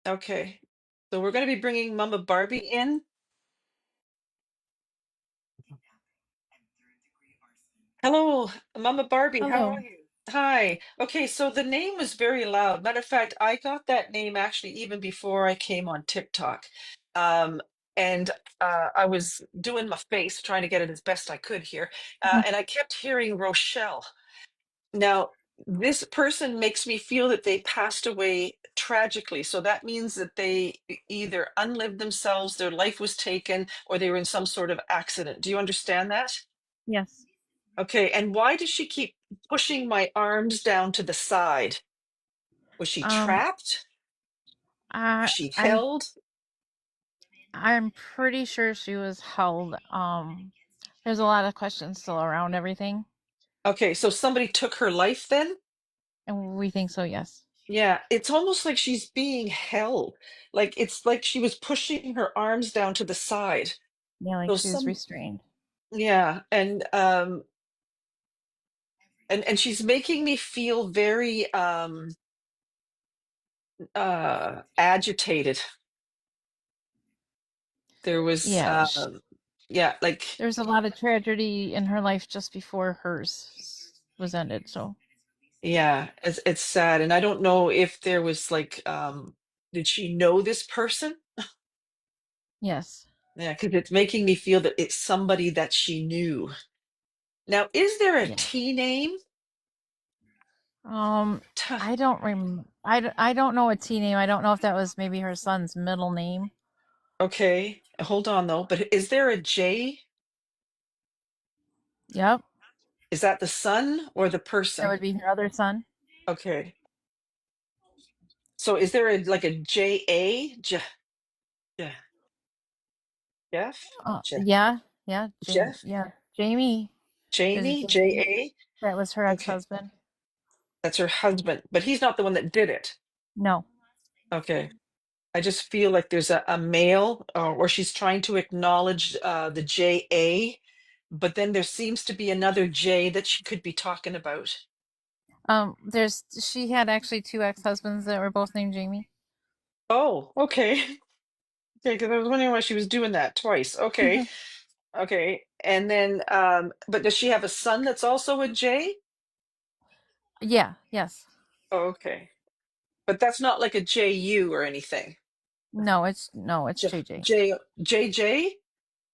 Okay. So we're going to be bringing Mama Barbie in. Hello, Mama Barbie. How are Hello. you? Hi. Okay, so the name was very loud. Matter of fact, I got that name actually even before I came on TikTok. Um, and I was doing my face, trying to get it as best I could here. And I kept hearing Rochelle. Now, this person makes me feel that they passed away tragically. So that means that they either unlived themselves, their life was taken, or they were in some sort of accident. Do you understand that? Yes. Okay, and why does she keep pushing my arms down to the side? Was she Um, trapped? Was I she I held? I'm pretty sure she was held. There's a lot of questions still around everything, Okay, so somebody took her life then? and we think so. Yes. Yeah, it's almost like she's being held. Like it's like she was pushing her arms down to the side. Yeah, like So she was some, restrained. yeah, and she's making me feel very agitated. There was Yeah. yeah, like There's a lot of tragedy in her life just before hers was ended. So yeah, it's sad, and I don't know if there was like, did she know this person? yes. Yeah, because it's making me feel that it's somebody that she knew. Now, is there a Yeah. T name? Um, T- I don't know a T name. I don't know if that was maybe her son's middle name. Okay, hold on though. But is there a J? Yep. Is that the son or the That person? would be her other son. Okay, so is there a like a J A? J Jeff? Yeah. Jeff? Yeah. Jamie is Jamie? J Jamie. A? That was her Okay, ex-husband. that's her husband, but he's not the one that did it. No. Okay. I just feel like there's a male, or she's trying to acknowledge the JA, but then there seems to be another J that she could be talking about. There's she had actually two ex-husbands that were both named Jamie. Oh, okay. Okay, because I was wondering why she was doing that twice. Okay, okay. And then, but does she have a son that's also a J? Yeah, yes. Oh, okay. But that's not like a JU or anything. No, it's J JJ. J J J?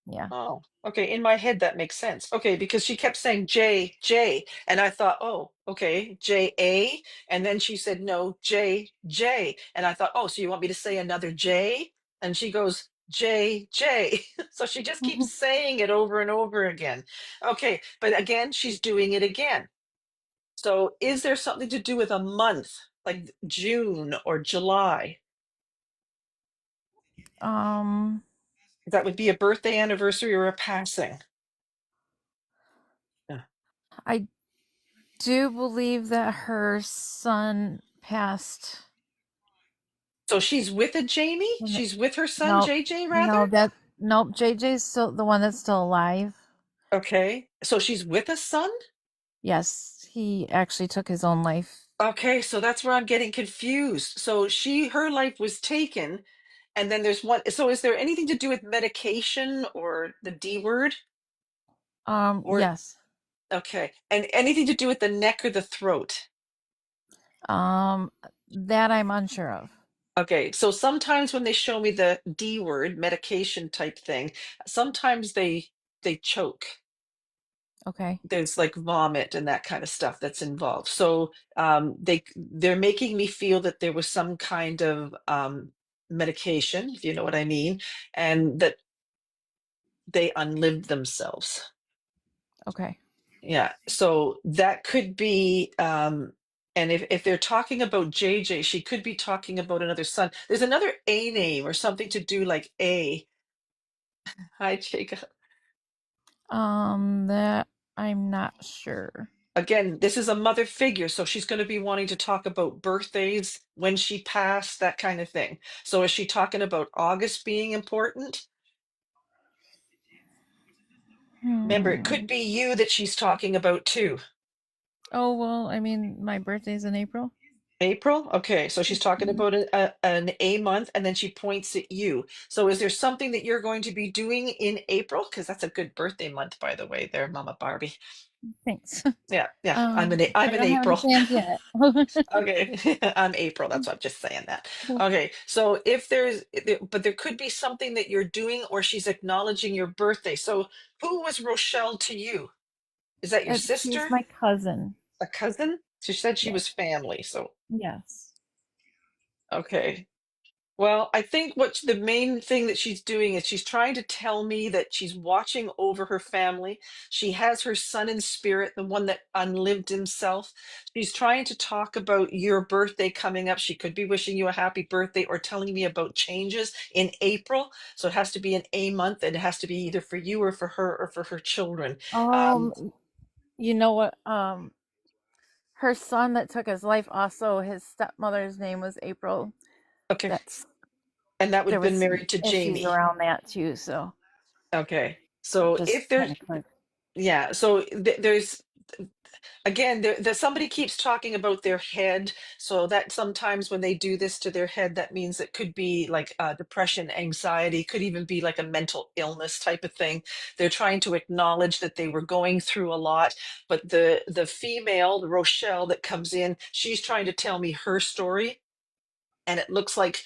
Yeah. Oh, okay. In my head, that makes sense. Okay, because she kept saying J, J, and I thought, oh, okay, J A, and then she said no, J, J, and I thought, oh, so you want me to say another J? And she goes J, J. So she just keeps saying it over and over again. Okay, but again, she's doing it again. So is there something to do with a month, like June or July? Um, That would be a birthday anniversary or a passing. Yeah. I do believe that her son passed. So she's with a Jamie? when it- She's with her son, No, JJ, rather? no, that nope. JJ's still the one that's still alive. Okay. So she's with a son? Yes, he actually took his own life. Okay, so that's where I'm getting confused. So her life was taken, and then there's one. So is there anything to do with medication or the D word? Or, Yes. okay. And anything to do with the neck or the throat? Um, that I'm unsure of. Okay, so sometimes when they show me the D word, medication type thing, sometimes they choke. Okay. There's like vomit and that kind of stuff that's involved. So they're making me feel that there was some kind of medication, if you know what I mean, and that they unlived themselves. Okay. Yeah, so that could be and if they're talking about JJ, she could be talking about another son. There's another A name or something to do like A. Hi, Jacob. That I'm not sure. Again, this is a mother figure, so she's going to be wanting to talk about birthdays, when she passed, that kind of thing. So is she talking about August being important? Remember, it could Hmm. be you that she's talking about too. Oh, well, I mean, my birthday's in April. April? Okay, so she's talking about an A month and then she points at you. So is there something that you're going to be doing in April? Because that's a good birthday month, by the way, there, Mama Barbie. Thanks. Yeah, yeah. I'm I an don't have any April. plans yet. Okay, I'm April. That's what I'm just saying that. Okay, so if but there could be something that you're doing or she's acknowledging your birthday. So who was Rochelle to you? Is that your She's sister? my cousin. A cousin? She said she Yes. was family. So, Yes. okay. Well, I think what the main thing that she's doing is she's trying to tell me that she's watching over her family. She has her son in spirit, the one that unlived himself. She's trying to talk about your birthday coming up. She could be wishing you a happy birthday or telling me about changes in April. So it has to be an A month and it has to be either for you or for her or for her children. Um, You know what? Her son that took his life also, his stepmother's name was April. okay. That's And that would there have was been some married to issues Jamie. around that too, so Okay. So just if there's, kind of clear. yeah, so there's again, somebody keeps talking about their head. So that sometimes when they do this to their head, that means it could be like depression, anxiety, could even be like a mental illness type of thing. They're trying to acknowledge that they were going through a lot. But the female, the Rochelle that comes in, she's trying to tell me her story. And it looks like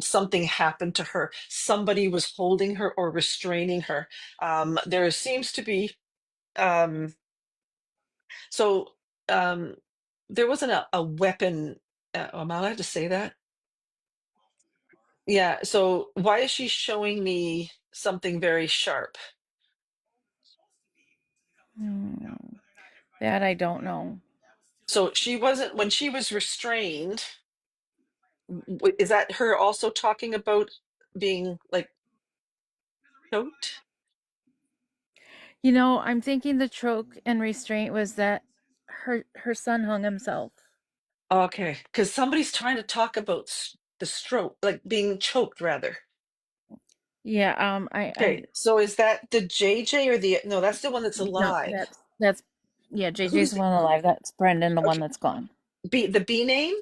something happened to her. Somebody was holding her or restraining her. There seems to be. Um, so um, there wasn't a weapon. Am I allowed to say that? Yeah. So why is she showing me something very sharp? Hmm, that I don't know. So she wasn't when she was restrained. Is that her also talking about being like choked? You know, I'm thinking the choke and restraint was that her son hung himself. Okay, because somebody's trying to talk about the stroke, like being choked, rather. Yeah, Okay, so is that the JJ or the no? That's the one that's no, alive. that's yeah, JJ's Who's the one alive. That's Brendan, the one okay? that's gone. The B name?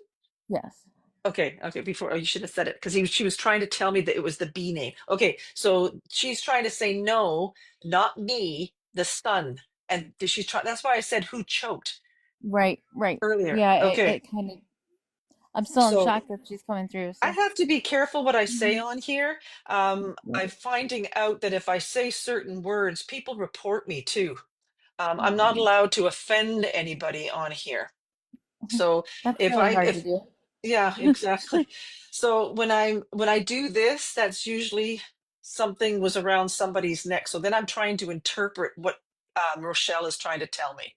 Yes. Okay, okay. Before, oh, you should have said it because she was trying to tell me that it was the B name. Okay, so she's trying to say no, not me, the son, and she's trying. That's why I said who choked Right, right. earlier. Yeah, Okay, it kind of I'm still in so shock that she's coming through, I so have to be careful what I say Mhm. on here. I'm Right. finding out that if I say certain words, people report me too. I'm not Um, allowed to offend anybody on here. So that's if really I hard to if do. yeah, exactly. So when I do this, that's usually something was around somebody's neck. So then I'm trying to interpret what Rochelle is trying to tell me.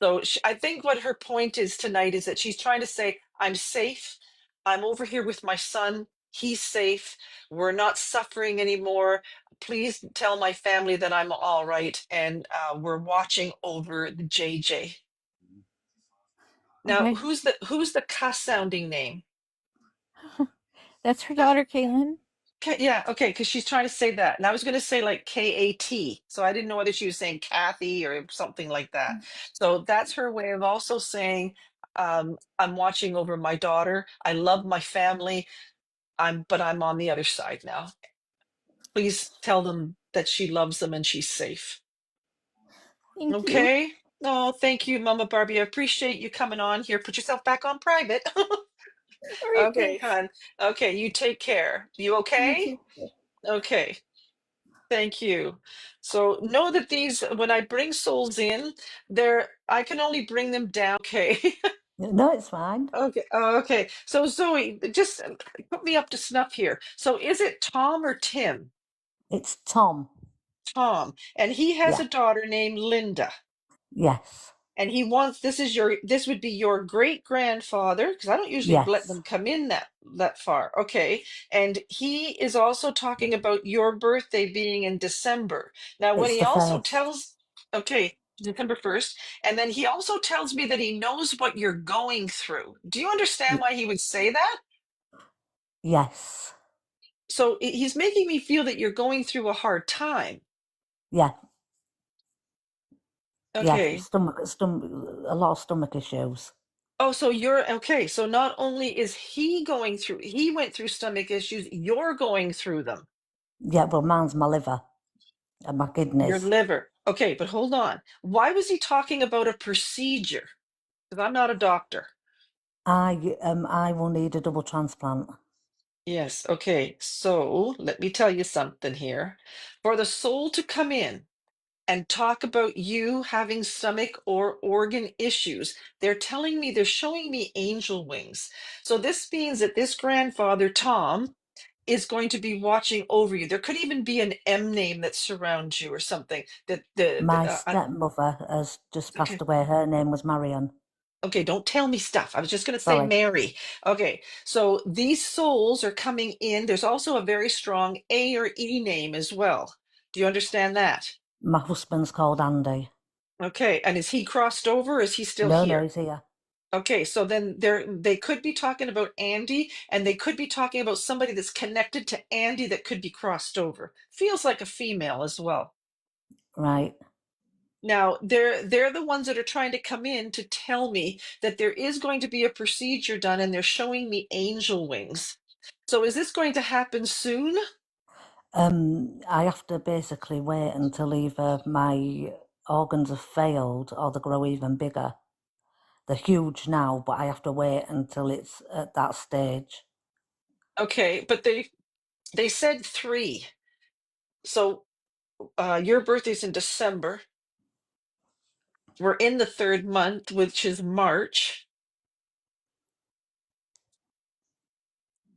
So I think what her point is tonight is that she's trying to say, I'm safe. I'm over here with my son. He's safe. We're not suffering anymore. Please tell my family that I'm all right, and we're watching over the JJ. Now, Okay. who's the cuss sounding name? That's her daughter, Caitlin. Yeah, okay, because she's trying to say that. And I was going to say like KAT. So I didn't know whether she was saying Kathy or something like that. So that's her way of also saying, I'm watching over my daughter. I love my family. But I'm on the other side now. Please tell them that she loves them and she's safe. Thank you. Okay. Oh, thank you, Mama Barbie. I appreciate you coming on here. Put yourself back on private. All right, Okay, thanks. hon. Okay, you take care. You You okay? too. Okay. Thank you. So know that these, when I bring souls in, I can only bring them down. Okay. No, it's fine. Okay. Oh, okay. So Zoe, just put me up to snuff here. So is it Tom or Tim? It's Tom. Tom. And he has Yeah. a daughter named Linda. Yes. And he wants this would be your great grandfather because I don't usually let Yes. them come in that far. Okay. And he is also talking about your birthday being in December. Now when It's he the also first. tells okay, December 1st, and then he also tells me that he knows what you're going through. Do you understand Y- why he would say that? yes. So he's making me feel that you're going through a hard time. Yeah. Yeah. Okay. Stomach. A lot of stomach issues. Oh, so you're okay. So not only is he went through stomach issues, you're going through them. Yeah, well, mine's my liver and my Your kidneys. liver. Okay, but hold on. Why was he talking about a procedure? Because I'm not a doctor. I will need a double transplant. Yes, okay. So let me tell you something here. For the soul to come in and talk about you having stomach or organ issues, they're showing me angel wings. So this means that this grandfather, Tom, is going to be watching over you. There could even be an M name that surrounds you or something. That My stepmother has just passed okay. away. Her name was Marion. Okay, don't tell me stuff. I was just going to say Sorry, Mary. Okay, so these souls are coming in. There's also a very strong A or E name as well. Do you understand that? my husband's called Andy. Okay, and is he crossed over or is he still No, no, here? he's here. Okay, so then they could be talking about Andy and they could be talking about somebody that's connected to Andy that could be crossed over. Feels like a female as well. Right. Now, they're the ones that are trying to come in to tell me that there is going to be a procedure done and they're showing me angel wings. So is this going to happen soon? I have to basically wait until either my organs have failed or they grow even bigger. They're huge now, but I have to wait until it's at that stage. Okay, but they said 3. So your birthday's in December. We're in the 3rd month, which is March.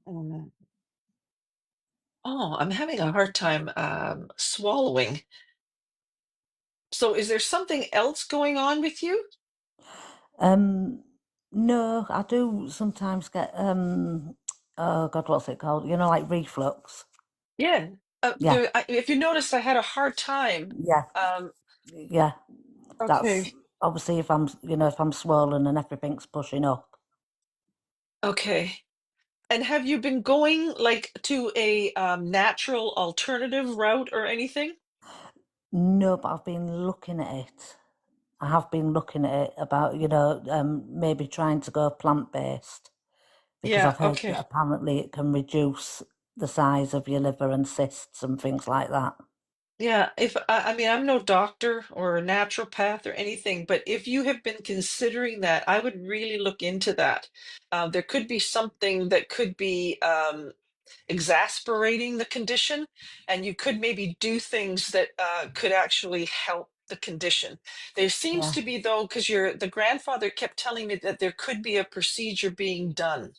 Mm. Oh, I'm having a hard time swallowing. So is there something else going on with you? Um, no, I do sometimes get oh God, what's it called? You know, like reflux. Yeah. Yeah, If you noticed, I had a hard time. yeah, Um, yeah. That's okay. obviously if if I'm swollen and everything's pushing up. Okay. And have you been going like to a natural alternative route or anything? No, but I've been looking at it. I have been looking at it about, maybe trying to go plant-based because Yeah, I've heard that okay. apparently it can reduce the size of your liver and cysts and things like that. Yeah, if I mean, I'm no doctor or a naturopath or anything, but if you have been considering that, I would really look into that. There could be something that could be exasperating the condition, and you could maybe do things that could actually help the condition. There seems Yeah, to be though, because the grandfather kept telling me that there could be a procedure being done.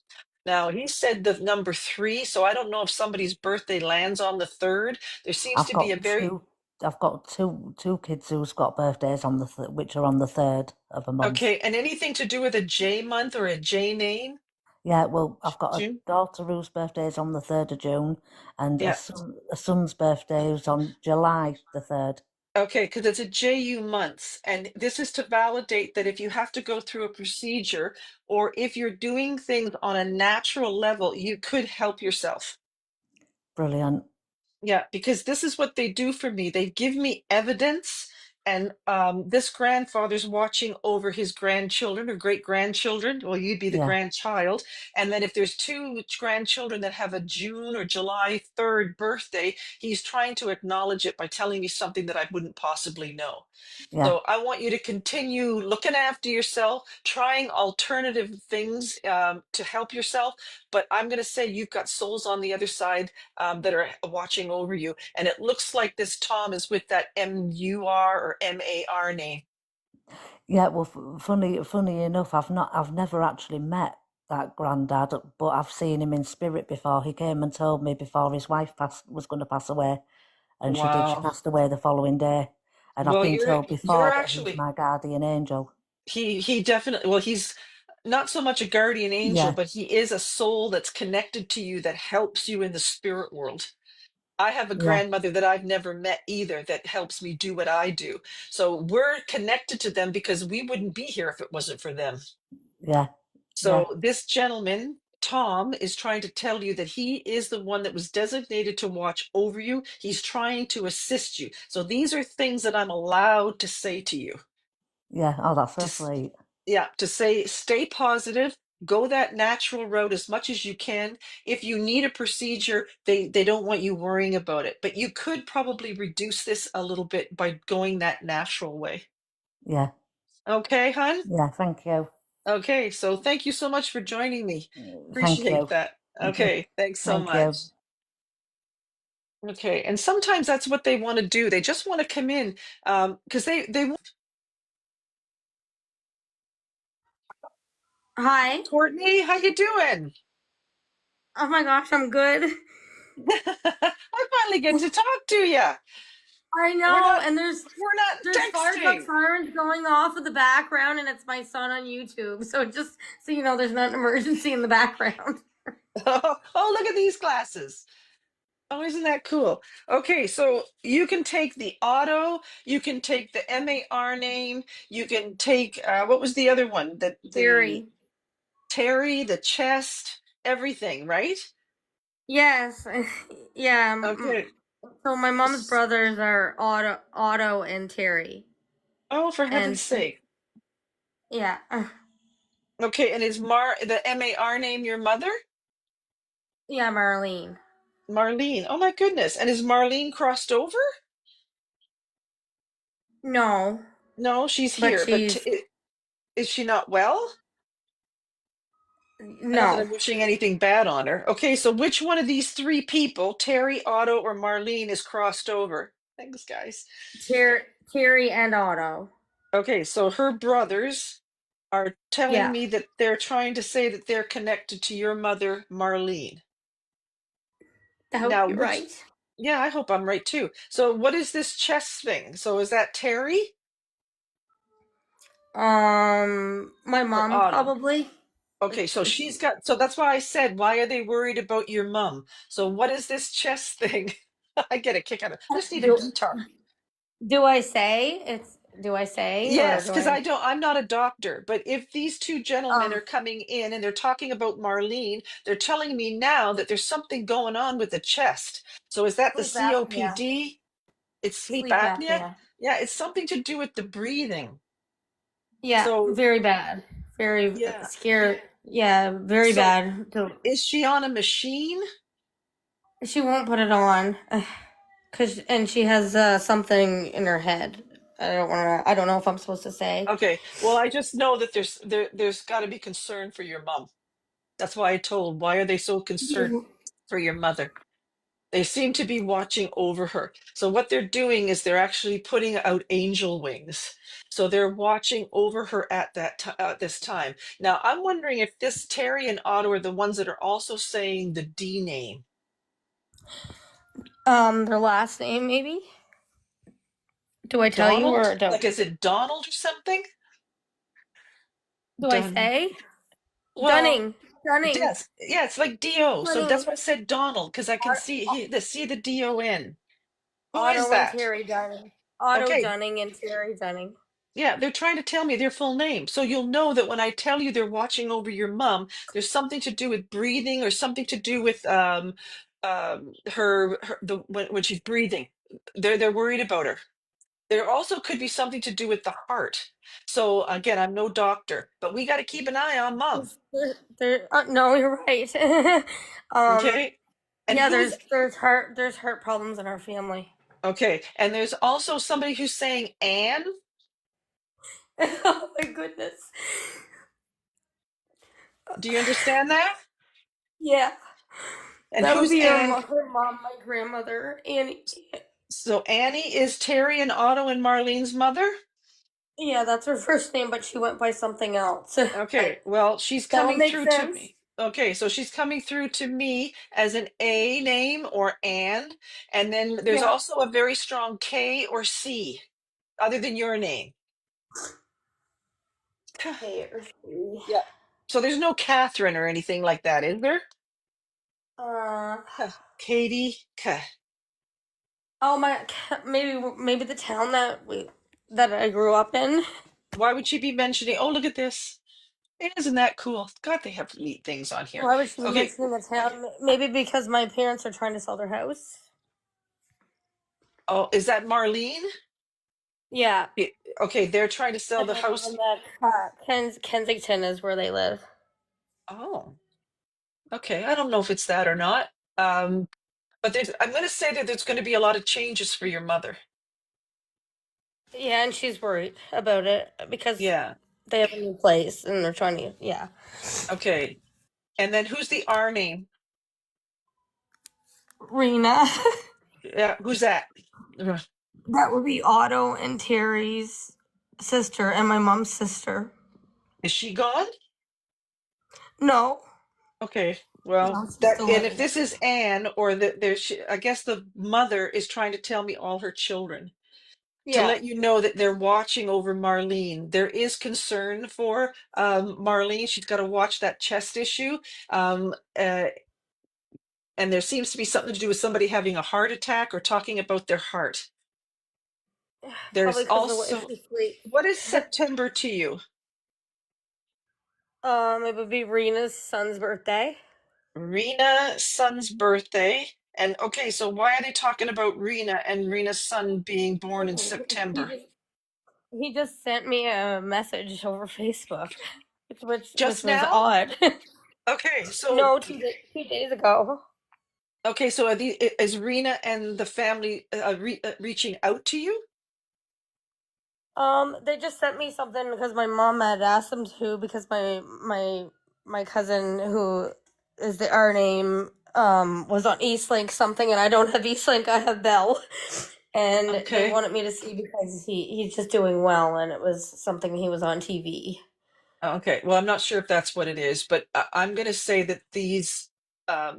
Now he said the number 3, so I don't know if somebody's birthday lands on the 3rd. There seems I've to be a got very two. I've got two kids who's got birthdays on which are on the 3rd of a month. okay, and anything to do with a J month or a J name? Yeah, well, I've got a June? daughter whose birthday is on the 3rd of June, and Yeah. a son's birthday is on July the 3rd. Okay, because it's a JU months, and this is to validate that if you have to go through a procedure or if you're doing things on a natural level, you could help yourself. Brilliant. Yeah, because this is what they do for me. They give me evidence, and this grandfather's watching over his grandchildren or great grandchildren. Well, you'd be the Yeah, grandchild. And then if there's 2 grandchildren that have a June or July 3rd birthday, he's trying to acknowledge it by telling me something that I wouldn't possibly know. yeah. So I want you to continue looking after yourself, trying alternative things to help yourself. But I'm going to say you've got souls on the other side that are watching over you. And it looks like this Tom is with that MUR or MAR name. Yeah, well, funny enough, I've never actually met that granddad, but I've seen him in spirit before. He came and told me before his wife was going to pass away, and she did. She Wow. passed away the following day, and I've Well, been told you're before that he's actually my guardian angel. he definitely well he's not so much a guardian angel, Yeah, but he is a soul that's connected to you that helps you in the spirit world. I have a yeah, grandmother that I've never met either that helps me do what I do. So we're connected to them because we wouldn't be here if it wasn't for them. yeah, yeah, So this gentleman, Tom, is trying to tell you that he is the one that was designated to watch over you. He's trying to assist you. So these are things that I'm allowed to say to you. yeah. Oh, that's so Just sweet. Yeah, to say stay positive, go that natural route as much as you can. If you need a procedure, they don't want you worrying about it. But you could probably reduce this a little bit by going that natural way. Yeah. Okay, hon? Yeah. Thank you. Okay, so thank you so much for joining me. Thank Appreciate you. that. Okay, thanks so Thank you. much. Okay, and sometimes that's what they want to do. They just want to come in because they want Hi. Courtney, how you doing? Oh my gosh, I'm good. I finally get to talk to you. I We're know, not and we're not there's fire truck texting. sirens going off in the background, and it's my son on YouTube. So just so you know, there's not an emergency in the background. Oh, look at these glasses. Oh, isn't that cool? Okay, so you can take the auto, you can take the MAR name, you can take what was the other one? The Theory. Terry, the chest, everything, right? Yes. Yeah. Okay. So my mom's S- brothers are Otto and Terry, Oh, for heaven's and sake. yeah, Okay, and is the MAR name your mother? yeah, Marlene. Marlene. Oh my goodness. And is Marlene crossed over? No, No, she's but here, but she's is she not well? Not that no I'm wishing anything bad on her. Okay, so which one of these three people, Terry, Otto, or Marlene, is crossed over? Thanks, guys. Terry and Otto. Okay, so her brothers are telling Yeah, me that they're trying to say that they're connected to your mother, Marlene. that would Now, be right. yeah, I hope I'm right too. So, what is this chess thing? So, is that Terry My or mom Otto? probably. Okay, so so that's why I said, why are they worried about your mom? So, what is this chess thing? I get a kick out of it. I just need a Do guitar. do I say it's? Do I say or Yes, do because I? I'm not a doctor, but if these two gentlemen are Um, coming in and they're talking about Marlene, they're telling me now that there's something going on with the chest. So is that the sleep apnea. COPD? It's sleep Sleep apnea? apnea. Yeah, it's something to do with the breathing. Yeah, So, very bad. Very yeah. scared. Yeah, very So bad. is she on a machine? She won't put it on, and she has something in her head. I don't want to. I don't know if I'm supposed to say. Okay. Well, I just know that there's got to be concern for your mom. That's why I told, why are they so concerned for your mother? They seem to be watching over her. So what they're doing is they're actually putting out angel wings. So they're watching over her at this time. Now I'm wondering if this Terry and Otto are the ones that are also saying the D name. Their last name maybe. Do I tell you Donald? or don't? Like is it Donald or something? Do I Dun. say? Well, Dunning. Dunning. yes, yeah, it's like D-O. So that's Dunning. why I said Donald, because I can see the D-O-N. Who is Otto and that? Terry Dunning. Otto Okay, Dunning and Terry Dunning. yeah, they're trying to tell me their full name. So you'll know that when I tell you they're watching over your mom, there's something to do with breathing or something to do with her the when she's breathing. They're worried about her. There also could be something to do with the heart. So again, I'm no doctor, but we got to keep an eye on mom. No, you're right. um, Okay? And yeah, who's there's heart problems in our family. okay? And there's also somebody who's saying Anne. Oh my goodness. Do you understand that? Yeah, And that would who's be Anne? her mom, my grandmother, and So Annie is Terry and Otto and Marlene's mother? yeah, that's her first name, but she went by something else. But Okay, well, she's that would coming make through to sense. me. Okay, so she's coming through to me as an A name or and then there's Yeah. also a very strong K or C, other than your name. K or C. Yeah. So there's no Catherine or anything like that, is there? Uh, Katie. oh my, maybe the town that I grew up in. Why would she be mentioning? Oh, look at this. Isn't that cool? God, they have neat things on here. Why would she be Okay. mentioning the town? Maybe because my parents are trying to sell their house. Oh, is that Marlene? Yeah. Okay, they're trying to sell And the then on house. the Kensington is where they live. Oh, okay. I don't know if it's that or not. Um, but I'm going to say that there's going to be a lot of changes for your mother. Yeah, and she's worried about it because Yeah. they have a new place and they're trying to, yeah. Okay. And then who's the R name? Rena. Yeah, who's that? Ugh. That would be Otto and Terry's sister and my mom's sister. Is she gone? No. Okay. Well, No, she's that still and if living. this is Anne or that there's, I guess the mother is trying to tell me all her children to Yeah. let you know that they're watching over Marlene. There is concern for Marlene. She's got to watch that chest issue. Um, uh, and there seems to be something to do with somebody having a heart attack or talking about their heart. There's Probably because of the way also, she sleeps. what is September to you? It would be Rena's son's birthday. Rena son's birthday. And okay, so why are they talking about Rena and Rena's son being born in He September? just he just sent me a message over Facebook, which Just was now? odd. Okay, so No, 2 days ago. okay, so is Rena and the family reaching out to you? They just sent me something because my mom had asked them to because my cousin who is our name was on Eastlink something and I don't have Eastlink, I have Bell. And they Okay. wanted me to see because he's just doing well and it was something he was on TV. Okay. Well, I'm not sure if that's what it is, but I'm going to say that these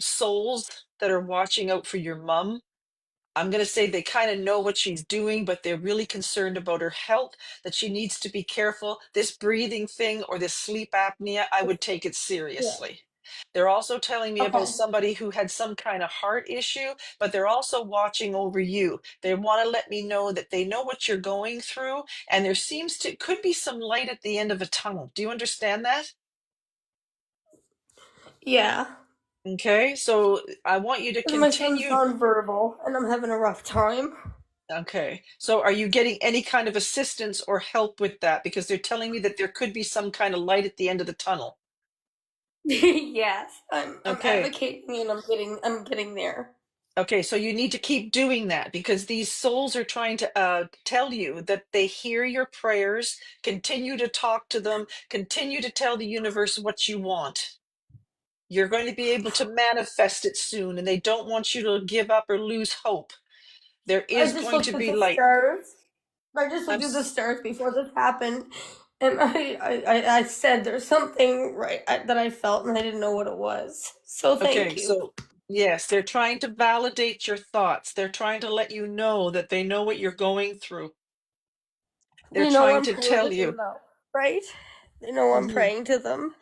souls that are watching out for your mom, I'm going to say they kind of know what she's doing, but they're really concerned about her health, that she needs to be careful. This breathing thing or this sleep apnea, I would take it Yeah. seriously. They're also telling me about Okay. somebody who had some kind of heart issue, but they're also watching over you. They want to let me know that they know what you're going through, and there could be some light at the end of a tunnel. Do you understand that? Yeah. Okay, so I want you to Because my son's continue. nonverbal and I'm having a rough time. Okay. So are you getting any kind of assistance or help with that? Because they're telling me that there could be some kind of light at the end of the tunnel. Yes, I'm Okay. advocating and I'm getting there. Okay. So you need to keep doing that because these souls are trying to tell you that they hear your prayers, continue to talk to them, continue to tell the universe what you want. You're going to be able to manifest it soon, and they don't want you to give up or lose hope. There I is just going looked to at be the light. stars. I just I'm looked at the s- stars before this happened, and I said there's something right that I felt, and I didn't know what it was. So Okay, thank you. so yes, they're trying to validate your thoughts. They're trying to let you know that they know what you're going through. They're They know trying I'm to praying tell to them you. though, right? They know I'm Mhm. praying to them.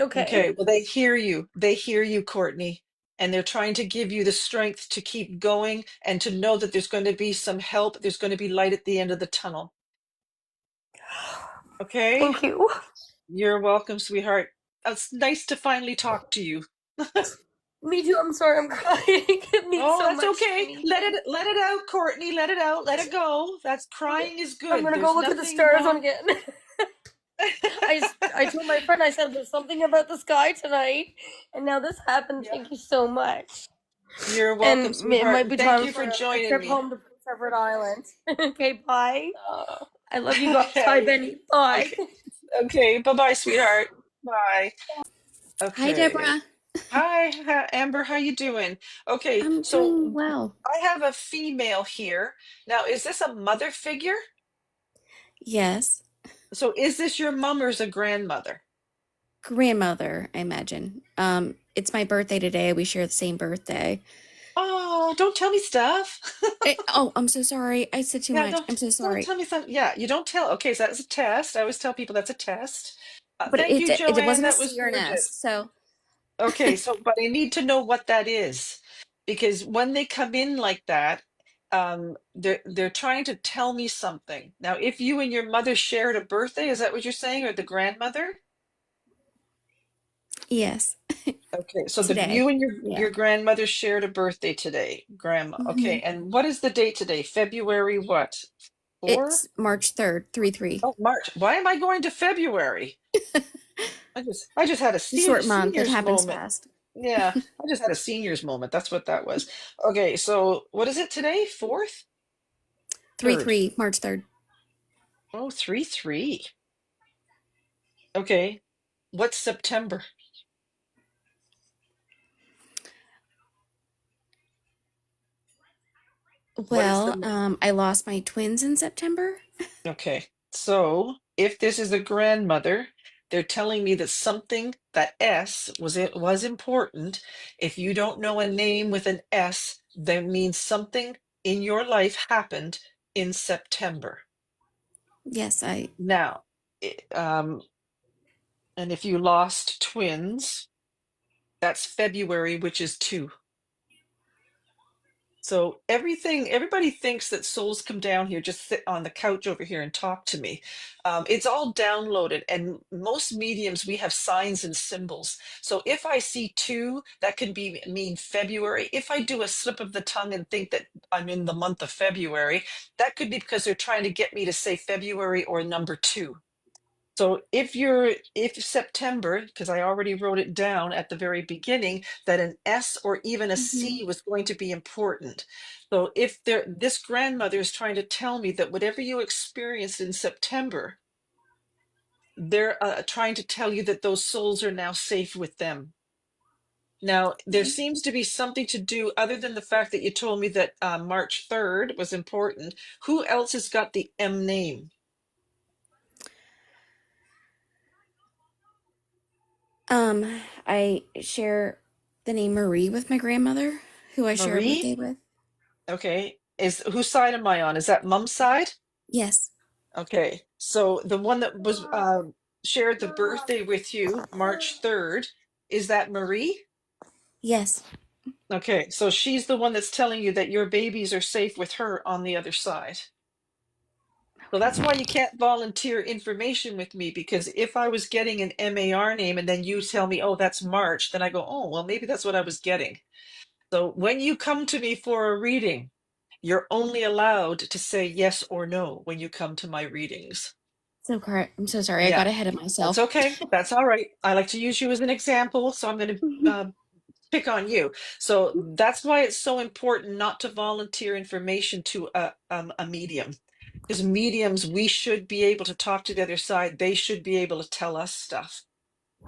Okay. Okay, well, they hear you. They hear you, Courtney. And they're trying to give you the strength to keep going and to know that there's going to be some help. There's going to be light at the end of the tunnel. Okay? Thank you. You're welcome, sweetheart. It's nice to finally talk to you. Me too. I'm sorry. I'm crying. It means Oh, so that's much to okay. me. Let it out, Courtney. Let it out. Let it go. That's crying is I'm good. gonna go There's look at the nothing stars wrong. again. I told my friend, I said, there's something about the sky tonight, and now this happened. Yeah. Thank you so much. You're welcome, And it sweetheart. might And be thank time you for for a joining trip me. home to Prince Edward Island. Okay, bye. Uh, I love you guys. Bye, okay. Benny. Bye. Okay. Okay. Bye-bye, sweetheart. Bye. Hi, Okay. Deborah. Amber. How you doing? Okay. I'm So doing well. I have a female here. Now, is this a mother figure? Yes, So is this your mom or is a grandmother? grandmother, I imagine. It's my birthday today. We share the same birthday. Oh, don't tell me stuff. Oh, I'm so sorry. I said too Yeah, much. I'm so don't sorry. tell me something. Yeah, you don't tell. Okay, so that's a test. I always tell people that's a test. But Thank you, it Joanne. wasn't a That was C or an S. gorgeous. So, Okay, so but I need to know what that is because when they come in like that, they're trying to tell me something. Now, if you and your mother shared a birthday, is that what you're saying, or the grandmother? yes, Okay, so today. you and Yeah. your grandmother shared a birthday today, grandma. hmm Okay, and what is the date today? February what? 4? It's March 3rd, 3-3. Oh, March. Why am I going to February? I just had a It's a short month. It seniors happens moment. fast. Yeah, I just had a seniors moment. That's what that was. Okay, so what is it today? 4th? 3rd. 3-3, March 3rd. Oh, 3-3. Okay. What's September? What is Well, the I lost my twins in September. Okay. So if this is a grandmother, they're telling me that something, that S was important. If you don't know a name with an S, that means something in your life happened in September. Yes, I Now, and if you lost twins, that's February, which is 2. So everybody thinks that souls come down here, just sit on the couch over here and talk to me. It's all downloaded, and most mediums, we have signs and symbols. So if I see 2, that can mean February. If I do a slip of the tongue and think that I'm in the month of February, that could be because they're trying to get me to say February or number 2. So if September, because I already wrote it down at the very beginning, that an S or even a Mhm. C was going to be important. So if this grandmother is trying to tell me that whatever you experienced in September, they're trying to tell you that those souls are now safe with them. Now, there seems to be something to do other than the fact that you told me that March 3rd was important. Who else has got the M name? I share the name Marie with my grandmother, who I share a Marie? birthday with. Okay. Whose side am I on? Is that mom's side? Yes. Okay. So the one that was shared the birthday with you, March 3rd, is that Marie? Yes. Okay. So she's the one that's telling you that your babies are safe with her on the other side. So that's why you can't volunteer information with me, because if I was getting an MAR name and then you tell me, oh, that's March, then I go, oh, well, maybe that's what I was getting. So when you come to me for a reading, you're only allowed to say yes or no when you come to my readings. So correct. I'm so sorry. I got Yeah, ahead of that's myself. okay. That's all right. I like to use you as an example, so I'm going to pick on you. So that's why it's so important not to volunteer information to a medium. Because mediums, we should be able to talk to the other side. They should be able to tell us stuff.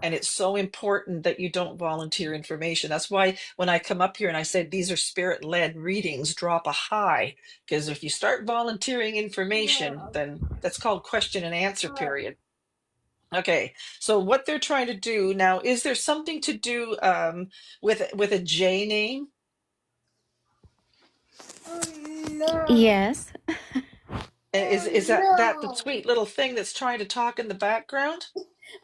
And it's so important that you don't volunteer information. That's why when I come up here and I say these are spirit led readings, drop a high. Because if you start volunteering information, then that's called question and answer period. Okay, so what they're trying to do now, is there something to do with a J name? Yes. Is that the sweet little thing that's trying to talk in the background?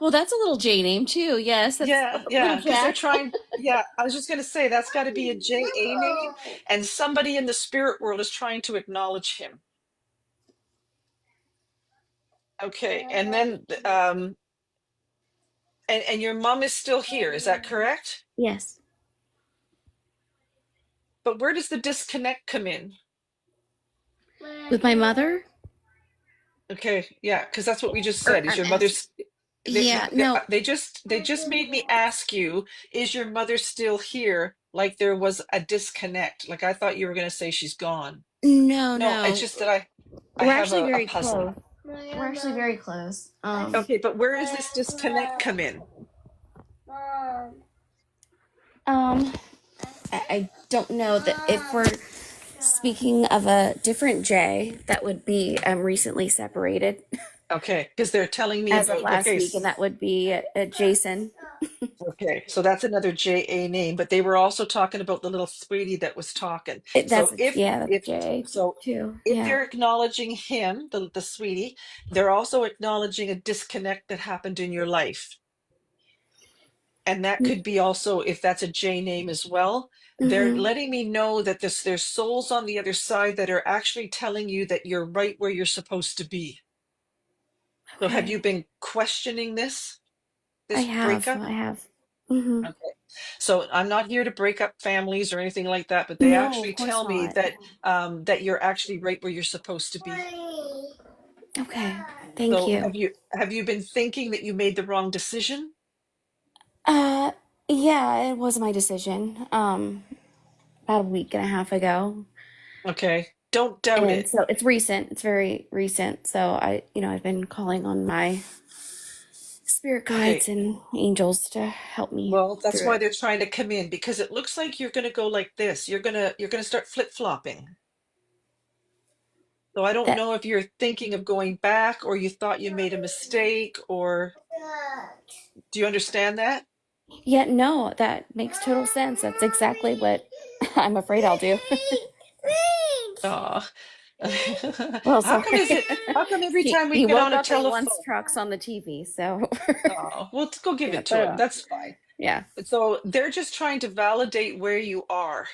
Well, that's a little J name too. Yes, that's Yeah, little yeah, because they're Jack. trying. Yeah, I was just going to say that's got to be a JA name, and somebody in the spirit world is trying to acknowledge him. Okay, and then and your mom is still here, is that correct? Yes. But where does the disconnect come in? With my mother? Okay, yeah, because that's what we just Or said. Is I'm your asking. mother's Yeah, no. they just made me ask you, is your mother still here? Like there was a disconnect. Like I thought you were going to say she's gone. No, No, it's no. just that I We're have actually a very puzzle. close. We're actually very close. Okay, but where does this disconnect come in? Um, I don't know that if we're speaking of a different J, that would be recently separated Okay, because they're telling me as of about, last okay, week, and that would be Jason. okay, so that's another JA name, but they were also talking about the little sweetie that was talking. So That's yeah, that's J so too. if Yeah. they're acknowledging him, the sweetie, they're also acknowledging a disconnect that happened in your life. And that could be also, if that's a J name as well, they're Mm-hmm. letting me know that there's souls on the other side that are actually telling you that you're right where you're supposed to be. So have you Okay. been questioning I this have. breakup? I have. Mm-hmm. Okay. So I'm not here to break up families or anything like that, but they No, actually of course tell me not. that that you're actually right where you're supposed to be. Okay. Thank So you. have you been thinking that you made the wrong decision? Uh, yeah, it was my decision. About a week and a half ago. Okay. Don't doubt And it. so it's recent. It's very recent. So I've been calling on my spirit guides Okay. and angels to help me Well, that's through why it. they're trying to come in because it looks like you're going to go like this. You're going to start flip-flopping. So I don't That, know if you're thinking of going back or you thought you made a mistake or do you understand that? yeah, no, that makes total sense. That's exactly what I'm afraid I'll do. Oh. Well, How come sorry. is it how come every time we He get woke on a up and he wants telephone? trucks on the TV. So Oh, well, go give yeah, it to but him. That's fine. yeah. So they're just trying to validate where you are.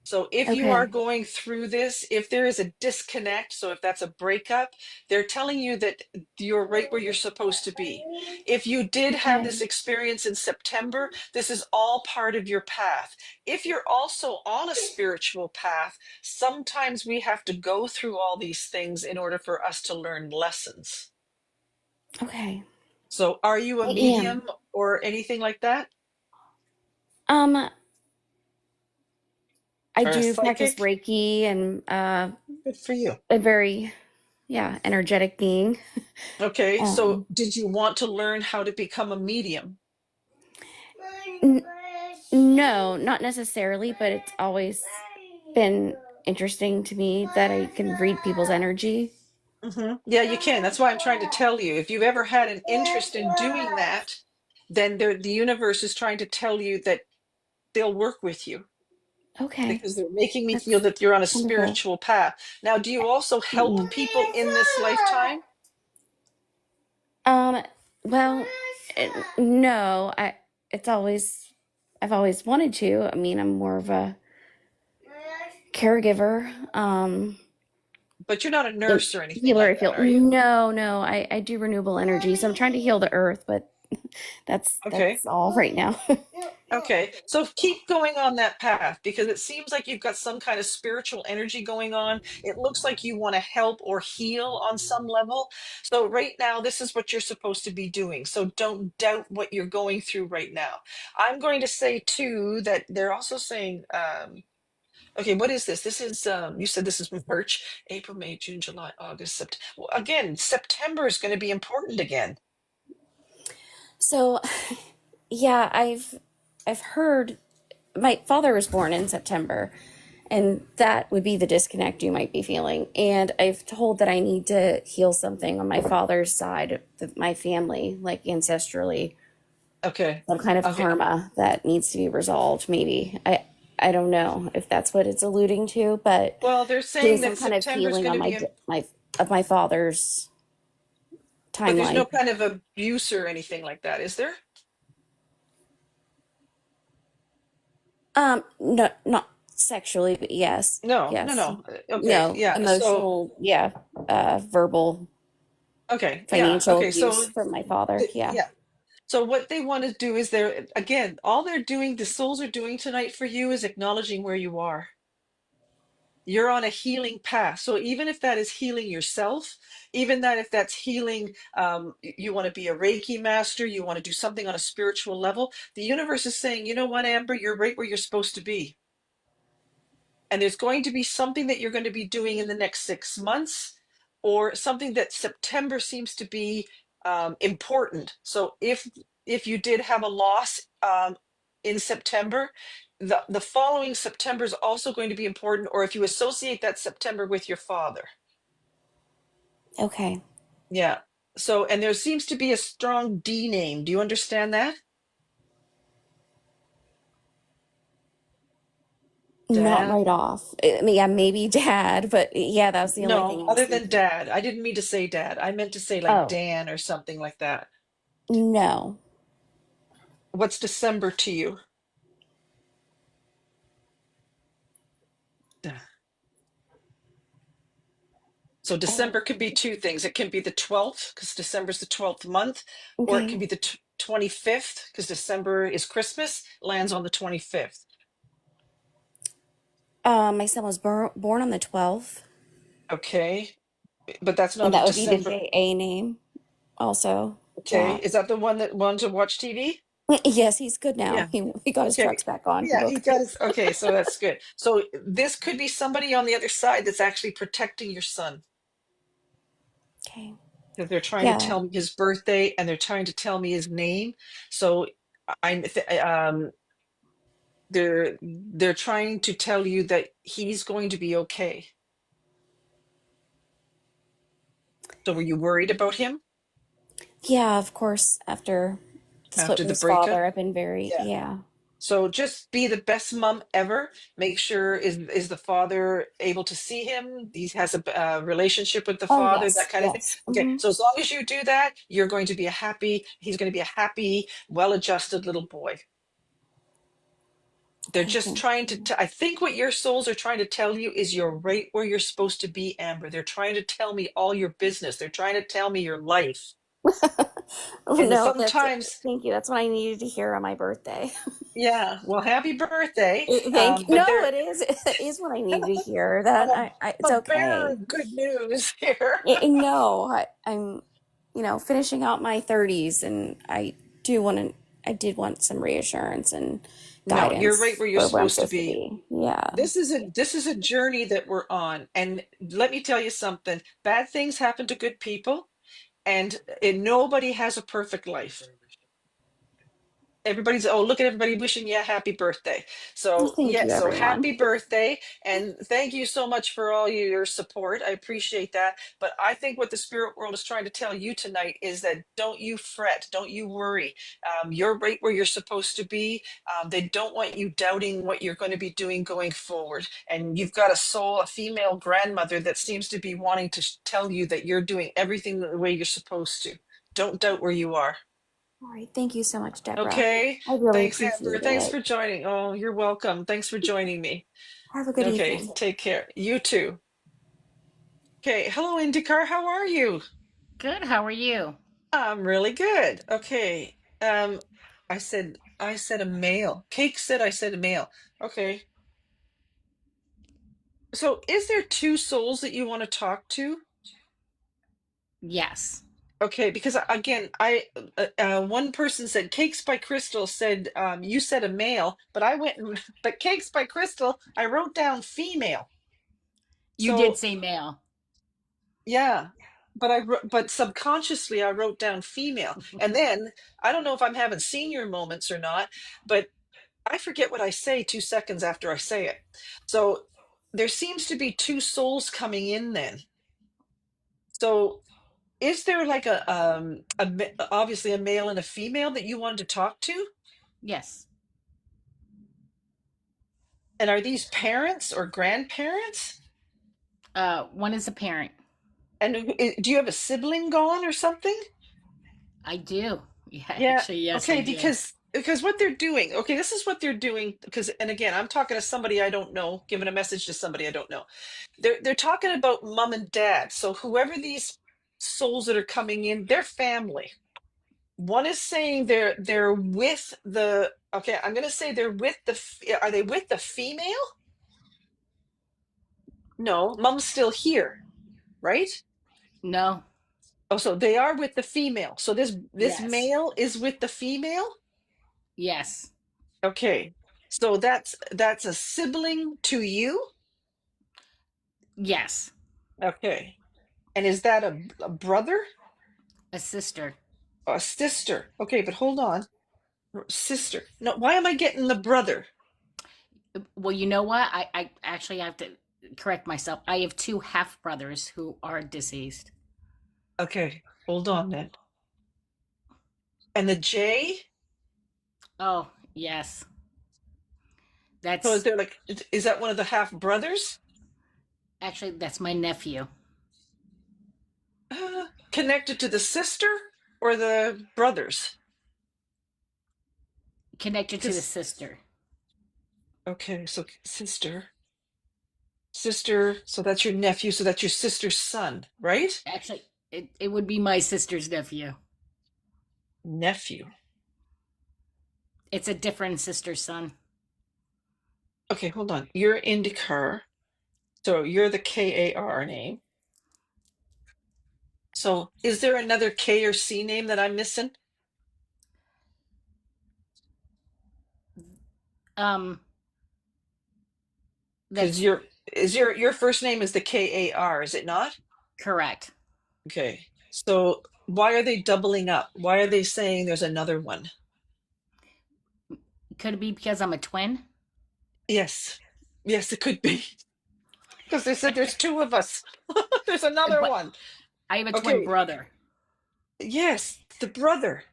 So if you are Okay. going through this, if there is a disconnect, so if that's a breakup, they're telling you that you're right where you're supposed to be. If you did have Okay. this experience in September, this is all part of your path. If you're also on a spiritual path, sometimes we have to go through all these things in order for us to learn lessons. Okay. So are you a I am. medium or anything like that? Um, I Or a do practice psychic? Reiki and Good for you. a very, yeah, energetic being. Okay, so Um, did you want to learn how to become a medium? n- no, not necessarily, but it's always been interesting to me that I can read people's energy. Yeah, you can. That's why I'm trying to tell you. If you've ever had an interest in doing that, then the universe is trying to tell you that they'll work with you Okay, because they're making me feel that's that you're on a wonderful. spiritual path. Now, do you also I help am. people in this lifetime? Um, well, no, it's always, I've always wanted to. I mean, I'm more of a caregiver, But you're not a than nurse or anything healer, I like feel. that, are you? No, I do renewable energy. So I'm trying to heal the earth, but Okay. that's all right now. Okay, so keep going on that path because it seems like you've got some kind of spiritual energy going on. It looks like you want to help or heal on some level. So, right now, this is what you're supposed to be doing. So, don't doubt what you're going through right now. I'm going to say, too, that they're also saying, okay, what is this? This is, you said this is March, April, May, June, July, August, September. Well, again, September is going to be important again. So, yeah, I've heard my father was born in September, and that would be the disconnect you might be feeling. And I've told that I need to heal something on my father's side of my family, like ancestrally, Okay. some kind of Okay. karma that needs to be resolved. Maybe I don't know if that's what it's alluding to, but Well, they're doing saying some that kind of September is healing going on to be my of my father's But there's no timeline. kind of abuse or anything like that, is there? No, not sexually, but yes, No, no, yes, no. Okay, no, yeah. So, emotional, yeah, verbal, okay, yeah. financial Okay, abuse so, from my father. Yeah. yeah. So what they want to do is they're again, all they're doing, the souls are doing tonight for you is acknowledging where you are. You're on a healing path. So even if that is healing yourself, even that if that's healing, you want to be a Reiki master, you want to do something on a spiritual level, the universe is saying, you know what, Amber, you're right where you're supposed to be. And there's going to be something that you're going to be doing in the next 6 months or something that September seems to be important. So if you did have a loss in September, the following September is also going to be important, or if you associate that September with your father. Okay. Yeah. So, and there seems to be a strong D name. Do you understand that? Not Dad? right off. I mean, yeah, maybe dad, but yeah, that was the only thing No, I was other than thinking. dad. I didn't mean to say dad. I meant to say like Oh, Dan or something like that. no. What's December to you? So Uh, December could be two things. It can be the 12th, because December's the 12th month, or it can okay. be the 25th, because December is Christmas, lands on the 25th. My son was born on the 12th. Okay. but that's And not a that would be the December. JA name also. Okay, Jack. is that the one that wanted to watch TV? Yes, he's good now. Yeah. He got his Okay. trucks back on. Yeah, he Look. got his. Okay, so that's good. So this could be somebody on the other side that's actually protecting your son. Okay. Because they're trying to Yeah. tell me his birthday and they're trying to tell me his name. So they're trying to tell you that he's going to be okay. So were you worried about him Yeah, of course, after the split after with the his breakup? father, I've been very, Yeah. yeah. So just be the best mom ever. Make sure is the father able to see him? He has a relationship with the Oh, father, that yes, kind of thing. yes. Okay, Hmm. so as long as you do that, you're going to be a happy. He's going to be a happy, well-adjusted little boy. They're Okay, just thank trying to. you. I think what your souls are trying to tell you is you're right where you're supposed to be, Amber. They're trying to tell me all your business. They're trying to tell me your life. Oh, And no, that's, sometimes, thank you. That's what I needed to hear on my birthday. yeah. Well, happy birthday. Thank you. But No, they're it is. It is what I needed to hear. That I'm a, it's a bearer okay. of good news here. No, I'm, finishing out my 30s, and I did want some reassurance and No, you're right guidance where you're for where I'm supposed to supposed to be. be. Yeah. This is a journey that we're on. And let me tell you something. Bad things happen to good people, and nobody has a perfect life. Everybody's, oh, look at everybody wishing you a happy birthday. Well, So thank yeah, you, so everyone. happy birthday, and thank you so much for all your support. I appreciate that. But I think what the spirit world is trying to tell you tonight is that don't you fret, don't you worry. You're right where you're supposed to be. They don't want you doubting what you're going to be doing going forward. And you've got a soul, a female grandmother that seems to be wanting to tell you that you're doing everything the way you're supposed to. Don't doubt where you are. All right. Thank you so much, Deborah. Okay. I really Thanks, Amber. appreciate Thanks it. for joining. Oh, you're welcome. Thanks for joining me. Have a good Okay. evening. Take care. You too. Okay. Hello, IndyCar. How are you? Good. How are you? I'm really good. Okay. I said a male. Cake said I said a male. Okay. So is there two souls that you want to talk to? Yes. Okay, because again, I one person said Cakes by Crystal said you said a male, but I went and but Cakes by Crystal, I wrote down female. You did So say male. yeah, but subconsciously I wrote down female. And then I don't know if I'm having senior moments or not, but I forget what I say 2 seconds after I say it. So there seems to be two souls coming in then. So is there like obviously a male and a female that you wanted to talk to? Yes. And are these parents or grandparents? One is a parent. And do you have a sibling gone or something? I do. Yeah, Yeah. actually, yes, I Okay, do. because what they're doing, okay, this is what they're doing, because and again, I'm talking to somebody I don't know, giving a message to somebody I don't know. They're talking about mom and dad. So whoever these souls that are coming in, they're family. One is saying they're with the okay, I'm gonna say they're with are they with the female? No, mom's still here, right? No. Oh, so they are with the female. So this Yes. male is with the female? Yes. Okay. So that's a sibling to you? Yes. Okay. And is that a brother A sister. or a sister? Okay, but hold on. Sister. No, why am I getting the brother? Well, you know what? I actually have to correct myself. I have two half brothers who are deceased. Okay, hold on then. And the J? Oh, yes. So is That's there like is that one of the half brothers? actually that's my nephew. Connected to the sister or the brothers? Connected to the Because sister. okay, so sister, so that's your nephew, so that's your sister's son, right? Actually, it would be my sister's nephew. Nephew. It's a different sister's son. Okay, hold on. You're IndyCar, so you're the KAR name. So is there another K or C name that I'm missing? Um, Because that's your first name is the Kar, is it not? correct. Okay. So why are they doubling up? Why are they saying there's another one? Could it be because I'm a twin? Yes. Yes, it could be. Because they said there's two of us. There's another But one. I have a twin Okay. brother. Yes, the brother.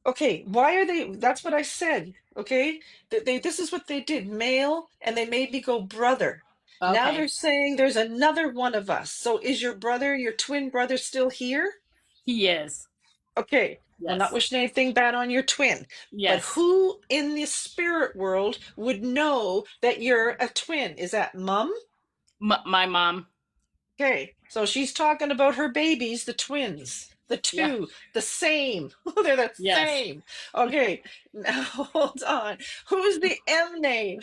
Okay, why are they? That's what I said. Okay, that they this is what they did, male, and they made me go brother. Now they're Okay. saying there's another one of us. So is your brother, your twin brother, still here? He is. Okay, well, not Yes. wishing anything bad on your twin, but Yes. who in the spirit world would know that you're a twin? Is that mom? My mom. Okay, so she's talking about her babies, the twins, the Yeah. two, the same. They're the Yes. same. Okay, now hold on. Who's the M name?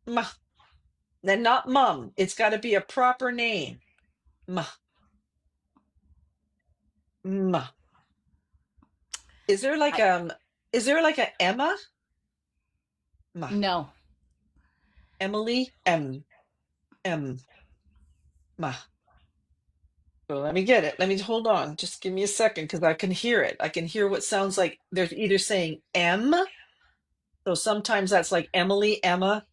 Ma. Then not mum. It's got to be a proper name. Ma. Ma. Is there like I is there like a Emma? Ma. no. Emily M. M. Ma. So let me get it. Let me hold on. Just give me a second because I can hear it. I can hear what sounds like they're either saying M. So sometimes that's like Emily, Emma,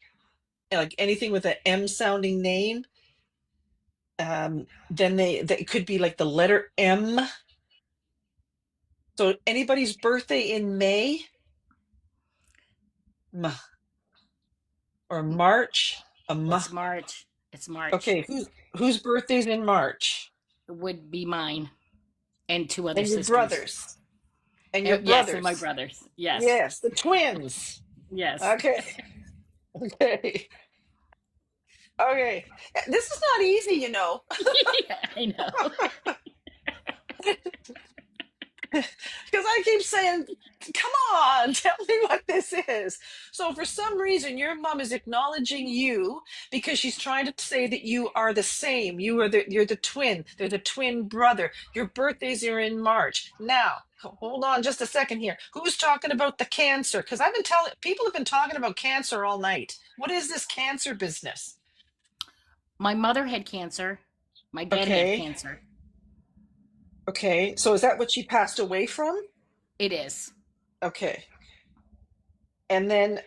like anything with an M sounding name. Then they could be like the letter M. So anybody's birthday in May, M, or March, a M. It's March. It's March. Okay, whose birthday's in March? It would be mine and two other And your sisters. brothers. And your Yes, and my brothers. brothers. Yes. Yes, the twins. Yes. Okay. Okay. Okay. This is not easy, you know. I know. Because I keep saying, come on, tell me what this is. So, for some reason, your mom is acknowledging you because she's trying to say that you are the same. You're the twin. They're the twin brother. Your birthdays are in March. Now, hold on just a second here. Who's talking about the cancer? Because I've been telling people have been talking about cancer all night. What is this cancer business? My mother had cancer. My dad had Okay. cancer. Okay. So, is that what she passed away from? It is. Okay. And then,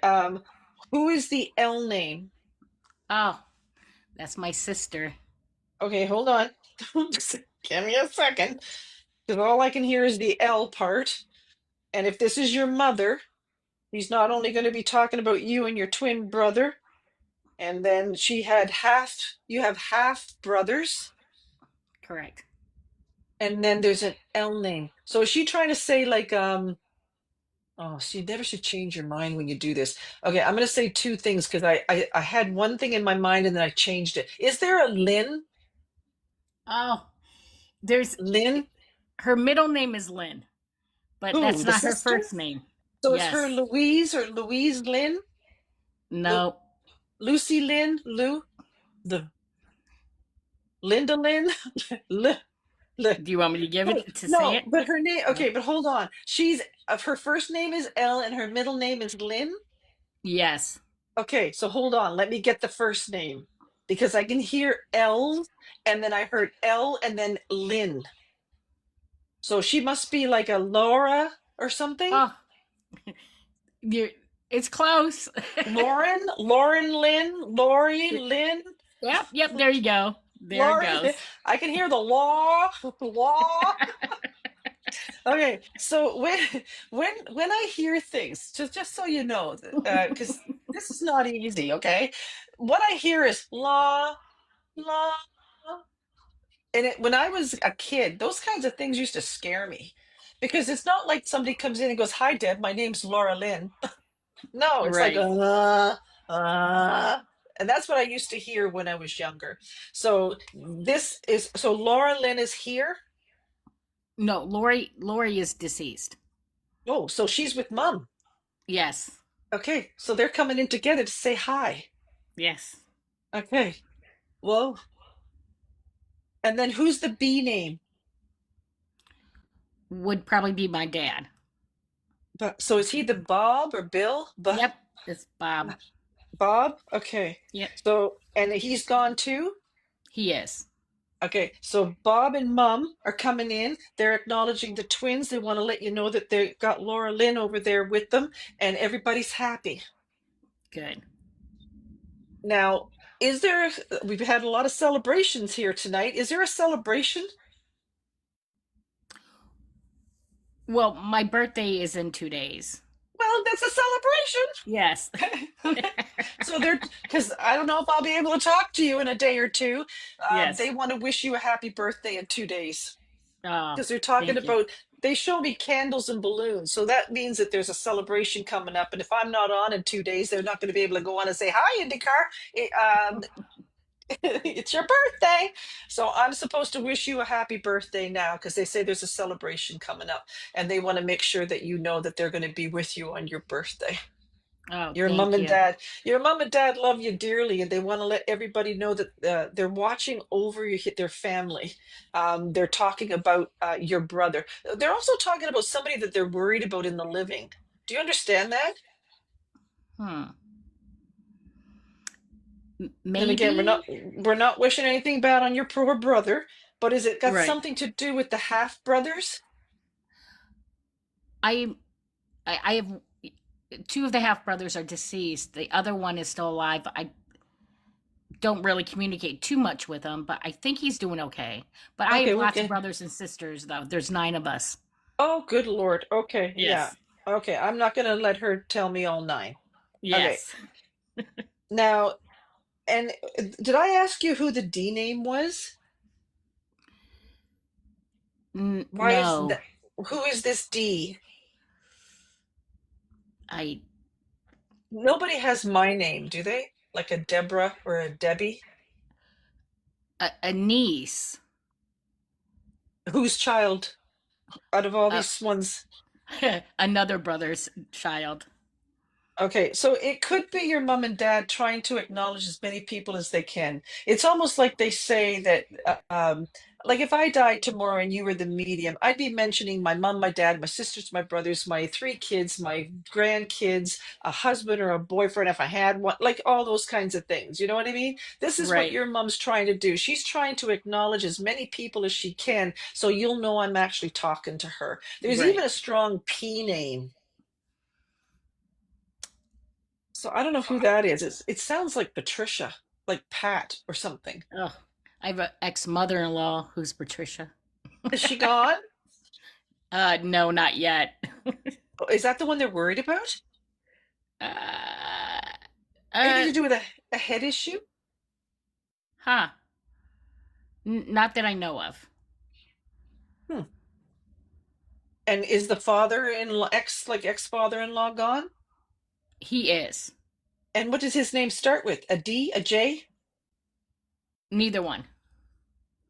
who is the L name? Oh, that's my sister. Okay, hold on. Give me a second, because all I can hear is the L part. And if this is your mother, he's not only going to be talking about you and your twin brother, and then you have half brothers, Correct. and then there's an L name. So is she trying to say like, oh, so you never should change your mind when you do this. Okay, I'm going to say two things because I had one thing in my mind and then I changed it. Is there a Lynn? Oh, there's Lynn? her middle name is Lynn, but Who? that's The not her sister? first name. So it's her Yes. Louise or Louise Lynn? Lu- No. Lucy Lynn? The Linda Lynn? L, L, Do you want me to give hey, it to say no, it? but her name, No. okay, but hold on. She's, her first name is L and her middle name is Lynn? Yes. Okay, so hold on. Let me get the first name because I can hear L and then I heard L and then Lynn. So she must be like a Laura or something? Oh, you it's close. Lauren Lynn, Lori Lynn, Yep, yep, there you go. There it Lauren. goes. I can hear the law, law. Okay, so when I hear things, just so you know, because this is not easy. Okay, what I hear is la, and when I was a kid, those kinds of things used to scare me because it's not like somebody comes in and goes, "Hi, Deb, my name's Laura Lynn." No, it's like Right. and that's what I used to hear when I was younger. So so Laura Lynn is here. No, Lori is deceased. Oh, so she's with mom. Yes. Okay, so they're coming in together to say hi. Yes. Okay, well, And then who's the B name? Would probably be my dad. But so is he the Bob or Bill? Yep, it's Bob. Bob? Okay. Yep, So, and he's gone too? he is. Okay. So Bob and Mum are coming in. They're acknowledging the twins. They want to let you know that they got Laura Lynn over there with them and everybody's happy. Good. Now, we've had a lot of celebrations here tonight. Is there a celebration? Well, my birthday is in 2 days. Well, that's a celebration. Yes. So because I don't know if I'll be able to talk to you in a day or two. Yes. They want to wish you a happy birthday in 2 days Oh, because they're talking thank you. about, they show me candles and balloons. So that means that there's a celebration coming up. And if I'm not on in 2 days, they're not going to be able to go on and say, hi, IndyCar. It's your birthday. So I'm supposed to wish you a happy birthday now because they say there's a celebration coming up and they want to make sure that you know that they're going to be with you on your birthday. Oh, Your mom thank and you. dad, your mom and dad love you dearly, and they want to let everybody know that they're watching over their family. They're talking about your brother. They're also talking about somebody that they're worried about in the living. Do you understand that? Hmm. And again, Maybe. we're not wishing anything bad on your poor brother, but is it got Right. something to do with the half brothers? I, I have two of the half brothers are deceased. The other one is still alive. I don't really communicate too much with him, but I think he's doing okay. But I Okay, have well, lots of okay. brothers and sisters, though. There's 9 of us. Oh, good Lord. Okay, yeah. Yes. Okay, I'm not going to let her tell me all nine. Okay, Yes. now, and did I ask you who the D name was? Why is No, that? Who is this D? I Nobody has my name, do they? Like a Deborah or a Debbie? a niece. Whose child out of all Uh, these ones? another brother's child. Okay, so it could be your mom and dad trying to acknowledge as many people as they can. It's almost like they say that, like if I died tomorrow and you were the medium, I'd be mentioning my mom, my dad, my sisters, my brothers, my 3 kids, my grandkids, a husband or a boyfriend if I had one, like all those kinds of things. You know what I mean? This is what Right. your mom's trying to do. She's trying to acknowledge as many people as she can so you'll know I'm actually talking to her. There's even Right. a strong P name. So I don't know who that is. It sounds like Patricia, like Pat or something. Oh, I have an ex mother-in-law who's Patricia. Is she gone? No, not yet. Oh, is that the one they're worried about? uh, Anything uh, to do with a head issue? huh. Not that I know of. Hmm. And is the father-in-law ex-father-in-law gone? He is. And what does his name start with? A D, a J? Neither one.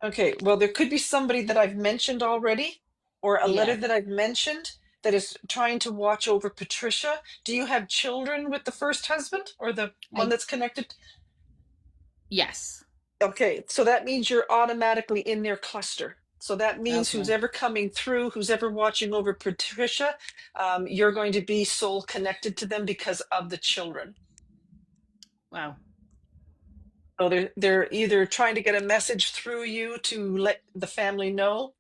Okay, well, there could be somebody that I've mentioned already, or a letter Yeah. that I've mentioned that is trying to watch over Patricia. Do you have children with the first husband or the one I that's connected? yes. Okay, so that means you're automatically in their cluster. So that means who's Okay. ever coming through, who's ever watching over Patricia, you're going to be soul connected to them because of the children. Wow. So they're either trying to get a message through you to let the family know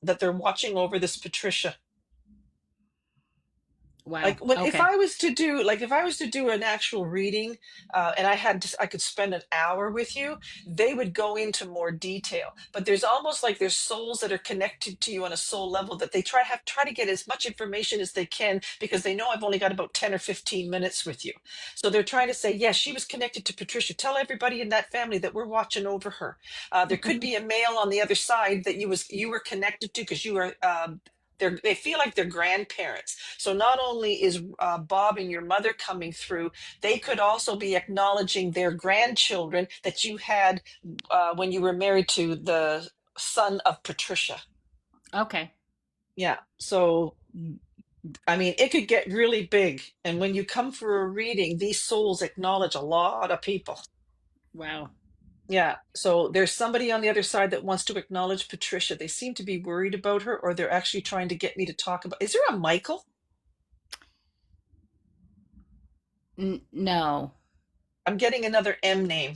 that they're watching over this Patricia. Wow. Like when Okay. if I was to do an actual reading, and I could spend an hour with you, they would go into more detail. But there's almost like there's souls that are connected to you on a soul level that they try to get as much information as they can because they know I've only got about 10 or 15 minutes with you. So they're trying to say, yes, she was connected to Patricia. Tell everybody in that family that we're watching over her. There could be a male on the other side that you were connected to because you were they feel like they're grandparents. So not only is Bob and your mother coming through, they could also be acknowledging their grandchildren that you had when you were married to the son of Patricia. Okay. Yeah. So, I mean, it could get really big. And when you come for a reading, these souls acknowledge a lot of people. Wow. Yeah. So there's somebody on the other side that wants to acknowledge Patricia. They seem to be worried about her, or they're actually trying to get me to talk about. Is there a Michael? No. I'm getting another M name.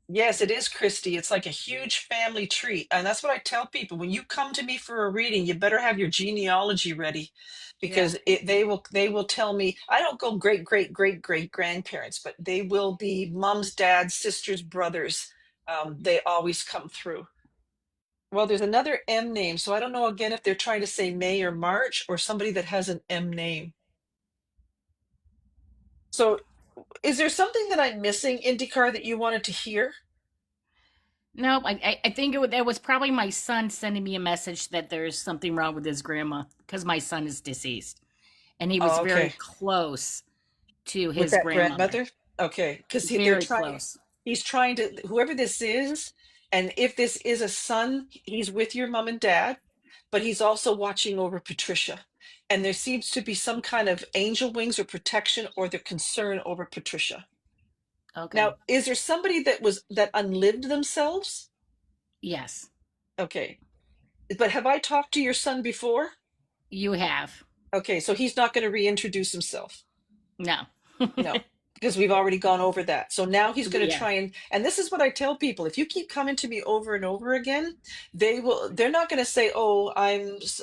Yes, it is Christy. It's like a huge family tree. And that's what I tell people. When you come to me for a reading, you better have your genealogy ready Yeah. because they will tell me I don't go great great great great grandparents, but they will be mom's, dad's, sisters, brothers. They always come through. Well, there's another M name, so I don't know again if they're trying to say May or March or somebody that has an M name. So is there something that I'm missing, IndyCar, that you wanted to hear? No, I think that was probably my son sending me a message that there's something wrong with his grandma because my son is deceased. And he was Oh, very okay. close to With his that grandmother. grandmother? Okay, because they're Very trying, close. he's trying to, whoever this is, and if this is a son, he's with your mom and dad, but he's also watching over Patricia. And there seems to be some kind of angel wings or protection or the concern over Patricia. Okay. Now, is there somebody that unlived themselves? Yes, Okay. But have I talked to your son before? you have. Okay, so he's not going to reintroduce himself. No. No, because we've already gone over that. So now he's going to Yeah. try and this is what I tell people. If you keep coming to me over and over again, they're not going to say, "Oh,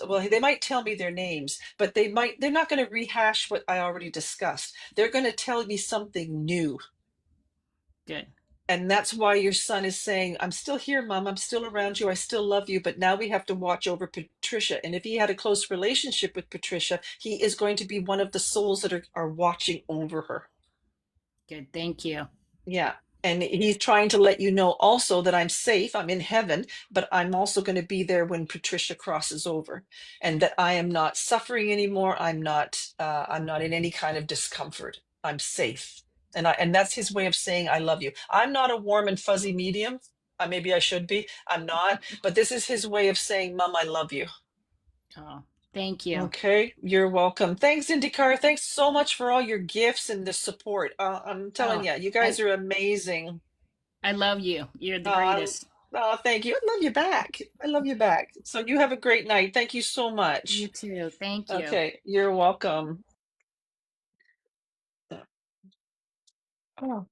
well, they might tell me their names, but they're not going to rehash what I already discussed. They're going to tell me something new. Good. And that's why your son is saying, I'm still here, mom. I'm still around you. I still love you. But now we have to watch over Patricia. And if he had a close relationship with Patricia, he is going to be one of the souls that are watching over her. Good. Thank you. Yeah. And he's trying to let you know also that I'm safe. I'm in heaven, but I'm also going to be there when Patricia crosses over, and that I am not suffering anymore. I'm not in any kind of discomfort. I'm safe. And that's his way of saying I love you. I'm not a warm and fuzzy medium. Maybe I should be. I'm not, but this is his way of saying, Mom, I love you. Oh, thank you. Okay, you're welcome. Thanks, IndyCar. Thanks so much for all your gifts and the support. I'm telling Oh, you, you guys I are amazing. I love you. You're the Uh, greatest. thank you. I love you back. I love you back. So you have a great night. Thank you so You much. too. Thank you. Okay, you're welcome. Oh.